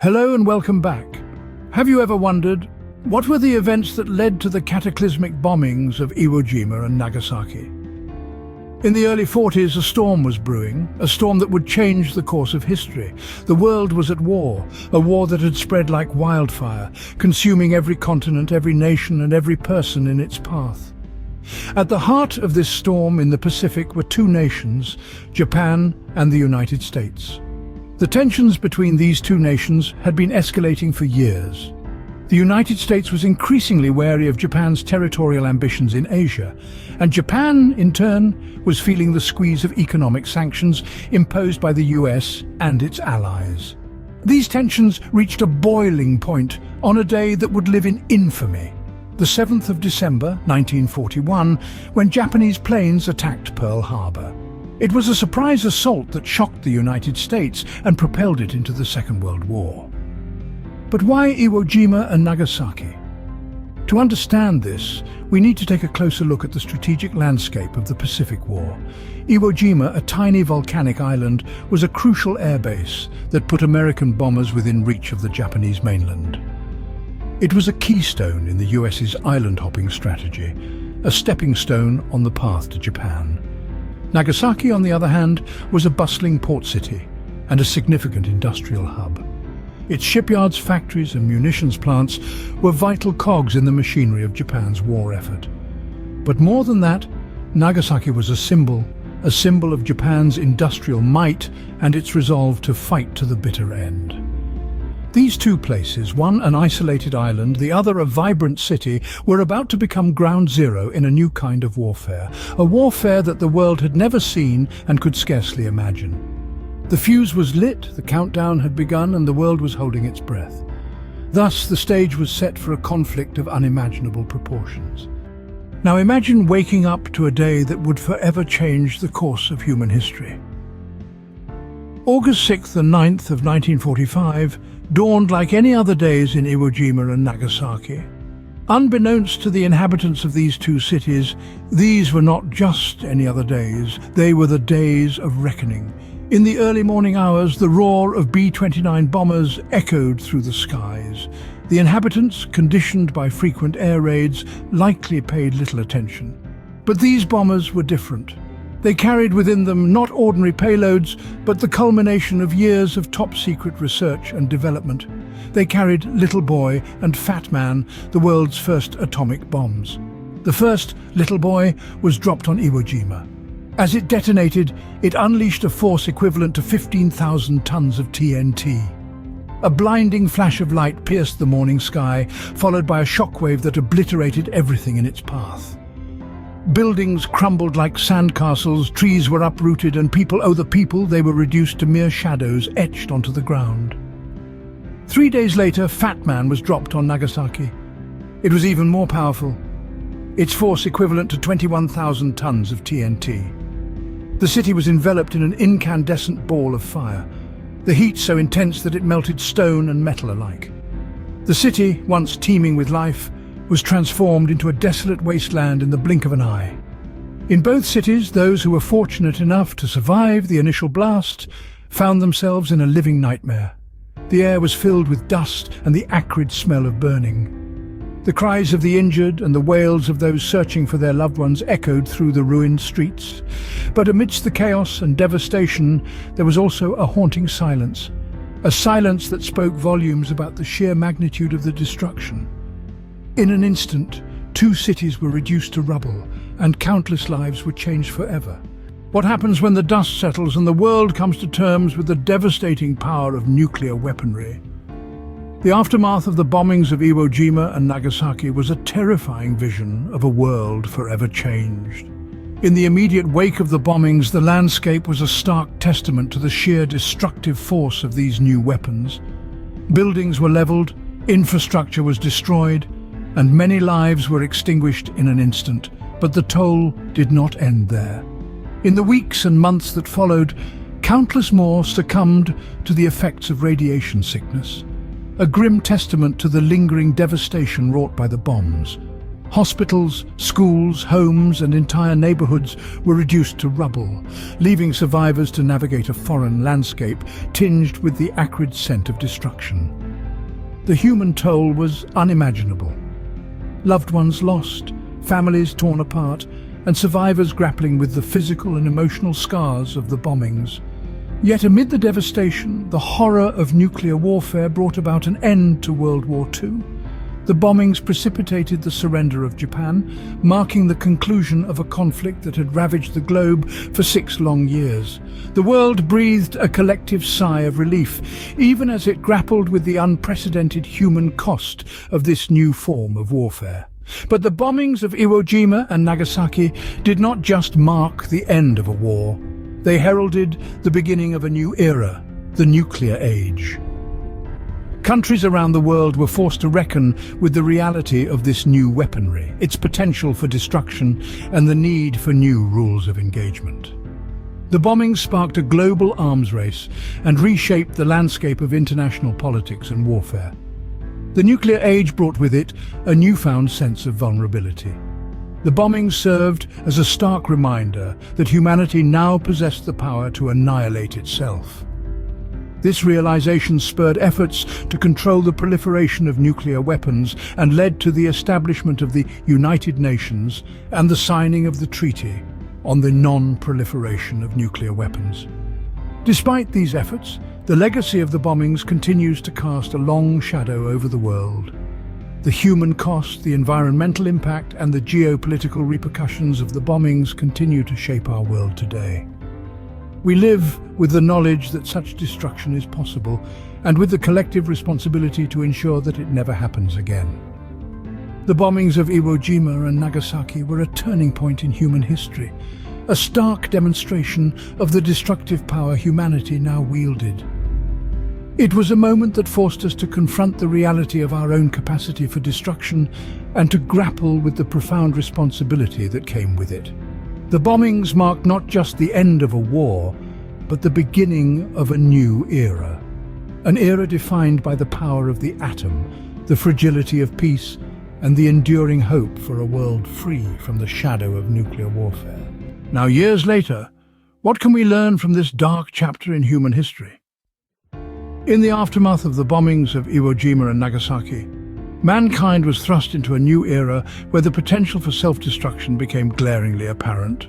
Hello and welcome back. Have you ever wondered, what were the events that led to the cataclysmic bombings of Iwo Jima and Nagasaki? In the early 40s, a storm was brewing, a storm that would change the course of history. The world was at war, a war that had spread like wildfire, consuming every continent, every nation, and every person in its path. At the heart of this storm in the Pacific were two nations, Japan and the United States. The tensions between these two nations had been escalating for years. The United States was increasingly wary of Japan's territorial ambitions in Asia, and Japan, in turn, was feeling the squeeze of economic sanctions imposed by the US and its allies. These tensions reached a boiling point on a day that would live in infamy, the 7th of December 1941, when Japanese planes attacked Pearl Harbor. It was a surprise assault that shocked the United States and propelled it into the Second World War. But why Iwo Jima and Nagasaki? To understand this, we need to take a closer look at the strategic landscape of the Pacific War. Iwo Jima, a tiny volcanic island, was a crucial airbase that put American bombers within reach of the Japanese mainland. It was a keystone in the US's island-hopping strategy, a stepping stone on the path to Japan. Nagasaki, on the other hand, was a bustling port city and a significant industrial hub. Its shipyards, factories and munitions plants were vital cogs in the machinery of Japan's war effort. But more than that, Nagasaki was a symbol of Japan's industrial might and its resolve to fight to the bitter end. These two places, one an isolated island, the other a vibrant city, were about to become ground zero in a new kind of warfare, a warfare that the world had never seen and could scarcely imagine. The fuse was lit, the countdown had begun, and the world was holding its breath. Thus, the stage was set for a conflict of unimaginable proportions. Now imagine waking up to a day that would forever change the course of human history. August 6th and 9th of 1945 dawned like any other days in Iwo Jima and Nagasaki. Unbeknownst to the inhabitants of these two cities, these were not just any other days, they were the days of reckoning. In the early morning hours, the roar of B-29 bombers echoed through the skies. The inhabitants, conditioned by frequent air raids, likely paid little attention. But these bombers were different. They carried within them not ordinary payloads, but the culmination of years of top-secret research and development. They carried Little Boy and Fat Man, the world's first atomic bombs. The first, Little Boy, was dropped on Iwo Jima. As it detonated, it unleashed a force equivalent to 15,000 tons of TNT. A blinding flash of light pierced the morning sky, followed by a shockwave that obliterated everything in its path. Buildings crumbled like sandcastles, trees were uprooted, and they were reduced to mere shadows etched onto the ground. 3 days later, Fat Man was dropped on Nagasaki. It was even more powerful, its force equivalent to 21,000 tons of TNT. The city was enveloped in an incandescent ball of fire, the heat so intense that it melted stone and metal alike. The city, once teeming with life, was transformed into a desolate wasteland in the blink of an eye. In both cities, those who were fortunate enough to survive the initial blast found themselves in a living nightmare. The air was filled with dust and the acrid smell of burning. The cries of the injured and the wails of those searching for their loved ones echoed through the ruined streets. But amidst the chaos and devastation, there was also a haunting silence, a silence that spoke volumes about the sheer magnitude of the destruction. In an instant, two cities were reduced to rubble, and countless lives were changed forever. What happens when the dust settles and the world comes to terms with the devastating power of nuclear weaponry? The aftermath of the bombings of Iwo Jima and Nagasaki was a terrifying vision of a world forever changed. In the immediate wake of the bombings, the landscape was a stark testament to the sheer destructive force of these new weapons. Buildings were leveled, infrastructure was destroyed, and many lives were extinguished in an instant, but the toll did not end there. In the weeks and months that followed, countless more succumbed to the effects of radiation sickness, a grim testament to the lingering devastation wrought by the bombs. Hospitals, schools, homes, and entire neighborhoods were reduced to rubble, leaving survivors to navigate a foreign landscape tinged with the acrid scent of destruction. The human toll was unimaginable. Loved ones lost, families torn apart, and survivors grappling with the physical and emotional scars of the bombings. Yet amid the devastation, the horror of nuclear warfare brought about an end to World War II. The bombings precipitated the surrender of Japan, marking the conclusion of a conflict that had ravaged the globe for 6 long years. The world breathed a collective sigh of relief, even as it grappled with the unprecedented human cost of this new form of warfare. But the bombings of Iwo Jima and Nagasaki did not just mark the end of a war. They heralded the beginning of a new era, the nuclear age. Countries around the world were forced to reckon with the reality of this new weaponry, its potential for destruction, and the need for new rules of engagement. The bombings sparked a global arms race and reshaped the landscape of international politics and warfare. The nuclear age brought with it a newfound sense of vulnerability. The bombings served as a stark reminder that humanity now possessed the power to annihilate itself. This realization spurred efforts to control the proliferation of nuclear weapons and led to the establishment of the United Nations and the signing of the Treaty on the Non-Proliferation of Nuclear Weapons. Despite these efforts, the legacy of the bombings continues to cast a long shadow over the world. The human cost, the environmental impact, and the geopolitical repercussions of the bombings continue to shape our world today. We live with the knowledge that such destruction is possible, and with the collective responsibility to ensure that it never happens again. The bombings of Iwo Jima and Nagasaki were a turning point in human history, a stark demonstration of the destructive power humanity now wielded. It was a moment that forced us to confront the reality of our own capacity for destruction and to grapple with the profound responsibility that came with it. The bombings marked not just the end of a war, but the beginning of a new era. An era defined by the power of the atom, the fragility of peace, and the enduring hope for a world free from the shadow of nuclear warfare. Now, years later, what can we learn from this dark chapter in human history? In the aftermath of the bombings of Iwo Jima and Nagasaki, mankind was thrust into a new era where the potential for self-destruction became glaringly apparent.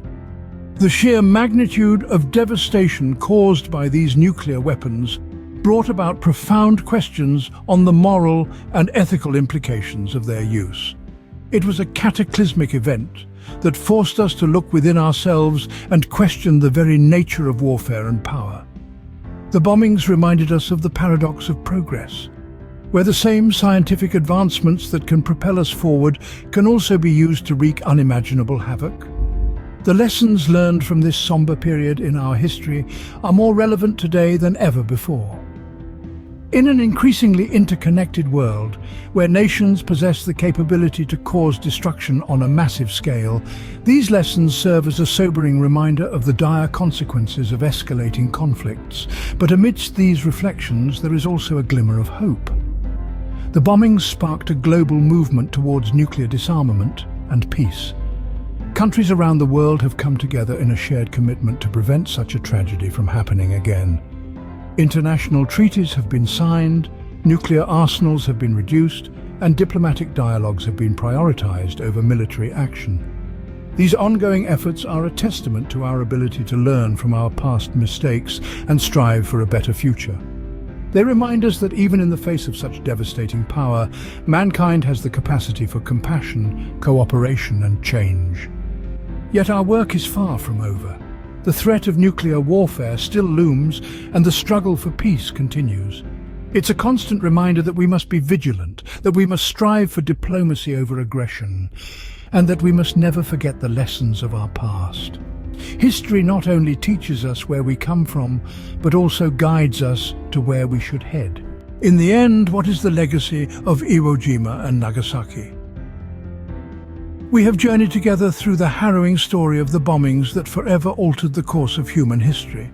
The sheer magnitude of devastation caused by these nuclear weapons brought about profound questions on the moral and ethical implications of their use. It was a cataclysmic event that forced us to look within ourselves and question the very nature of warfare and power. The bombings reminded us of the paradox of progress, where the same scientific advancements that can propel us forward can also be used to wreak unimaginable havoc. The lessons learned from this somber period in our history are more relevant today than ever before. In an increasingly interconnected world, where nations possess the capability to cause destruction on a massive scale, these lessons serve as a sobering reminder of the dire consequences of escalating conflicts. But amidst these reflections, there is also a glimmer of hope. The bombings sparked a global movement towards nuclear disarmament and peace. Countries around the world have come together in a shared commitment to prevent such a tragedy from happening again. International treaties have been signed, nuclear arsenals have been reduced, and diplomatic dialogues have been prioritized over military action. These ongoing efforts are a testament to our ability to learn from our past mistakes and strive for a better future. They remind us that even in the face of such devastating power, mankind has the capacity for compassion, cooperation, and change. Yet our work is far from over. The threat of nuclear warfare still looms, and the struggle for peace continues. It's a constant reminder that we must be vigilant, that we must strive for diplomacy over aggression, and that we must never forget the lessons of our past. History not only teaches us where we come from, but also guides us to where we should head. In the end, what is the legacy of Iwo Jima and Nagasaki? We have journeyed together through the harrowing story of the bombings that forever altered the course of human history.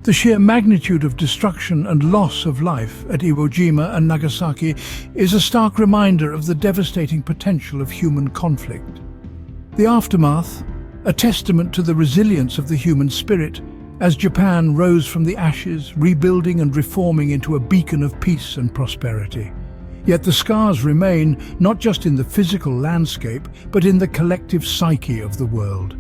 The sheer magnitude of destruction and loss of life at Iwo Jima and Nagasaki is a stark reminder of the devastating potential of human conflict. The aftermath, a testament to the resilience of the human spirit, as Japan rose from the ashes, rebuilding and reforming into a beacon of peace and prosperity. Yet the scars remain, not just in the physical landscape, but in the collective psyche of the world.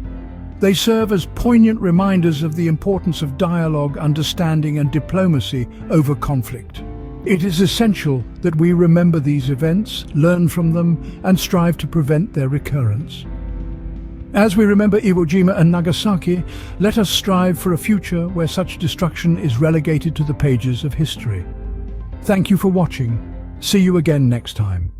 They serve as poignant reminders of the importance of dialogue, understanding and diplomacy over conflict. It is essential that we remember these events, learn from them, and strive to prevent their recurrence. As we remember Iwo Jima and Nagasaki, let us strive for a future where such destruction is relegated to the pages of history. Thank you for watching. See you again next time.